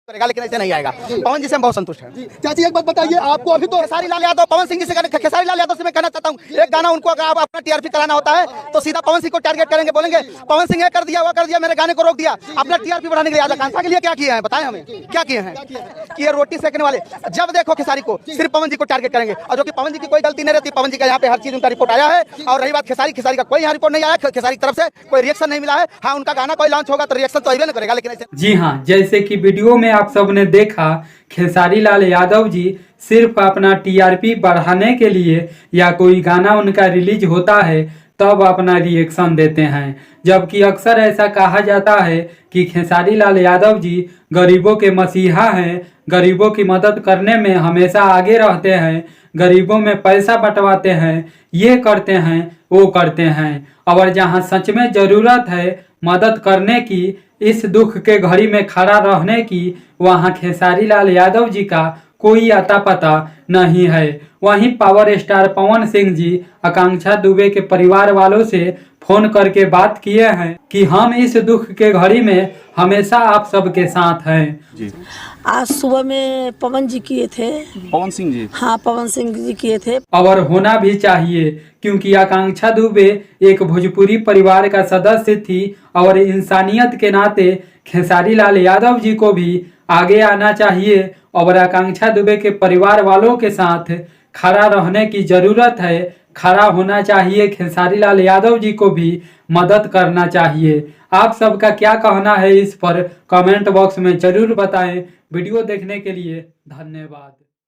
करेगा लेकिन ऐसे नहीं आएगा। पवन जी से हम बहुत संतुष्ट हैं। चाची एक बात बताइए, आपको अभी तो खेसारी लाल यादव, पवन सिंह जी से खेसारी लाल यादव से मैं कहना चाहता हूँ, एक गाना उनको अगर आप अपना टीआरपी कराना होता है तो सीधा पवन सिंह को टारगेट करेंगे, बोलेंगे पवन सिंह ये कर दिया वो कर दिया, मेरे गाने को रोक दिया। अपना टीआरपी बढ़ाने के लिए आकांक्षा के लिए क्या किए हैं बताएं हमें, क्या किए हैं कि ये रोटी सेकने वाले जब देखो खेसारी को सिर्फ पवन जी को टारगेट करेंगे, और जो कि पवन जी की कोई गलती नहीं रहती। पवन जी का यहाँ पे हर चीज उनका रिपोर्ट आया है। और रही बात खेसारी का कोई यहाँ रिपोर्ट नहीं आया, खेसारी की तरफ से कोई रिएक्शन नहीं मिला है। हाँ, उनका गाना कोई लॉन्च होगा तो रिएक्शन तो नहीं करेगा, लेकिन जी हाँ, जैसे कि वीडियो में आप सबने देखा, खेसारी लाल यादव जी सिर्फ अपना टीआरपी बढ़ाने के लिए या कोई गाना उनका रिलीज होता है तब अपना रिएक्शन देते हैं, जबकि अक्सर ऐसा कहा जाता है कि खेसारी लाल यादव जी गरीबों के मसीहा हैं, गरीबों की मदद करने में हमेशा आगे रहते हैं, गरीबों में पैसा बंटवाते हैं, ये करते हैं वो करते हैं। और जहां सच में ज़रूरत है मदद करने की, इस दुख के घड़ी में खड़ा रहने की, वहां खेसारी लाल यादव जी का कोई आता पता नहीं है। वहीं पावर स्टार पवन सिंह जी आकांक्षा दुबे के परिवार वालों से फोन करके बात किए हैं कि हम इस दुख के घड़ी में हमेशा आप सबके साथ हैं। जी। आज सुबह में पवन जी किए थे। पवन सिंह जी? हाँ, पवन सिंह जी किए थे। और होना भी चाहिए, क्योंकि आकांक्षा दुबे एक भोजपुरी परिवार का सदस्य थी और इंसानियत के नाते खेसारी लाल यादव जी को भी आगे आना चाहिए और आकांक्षा दुबे के परिवार वालों के साथ खड़ा रहने की जरूरत है। खड़ा होना चाहिए, खेसारी लाल यादव जी को भी मदद करना चाहिए। आप सबका क्या कहना है इस पर कमेंट बॉक्स में जरूर बताएं। वीडियो देखने के लिए धन्यवाद।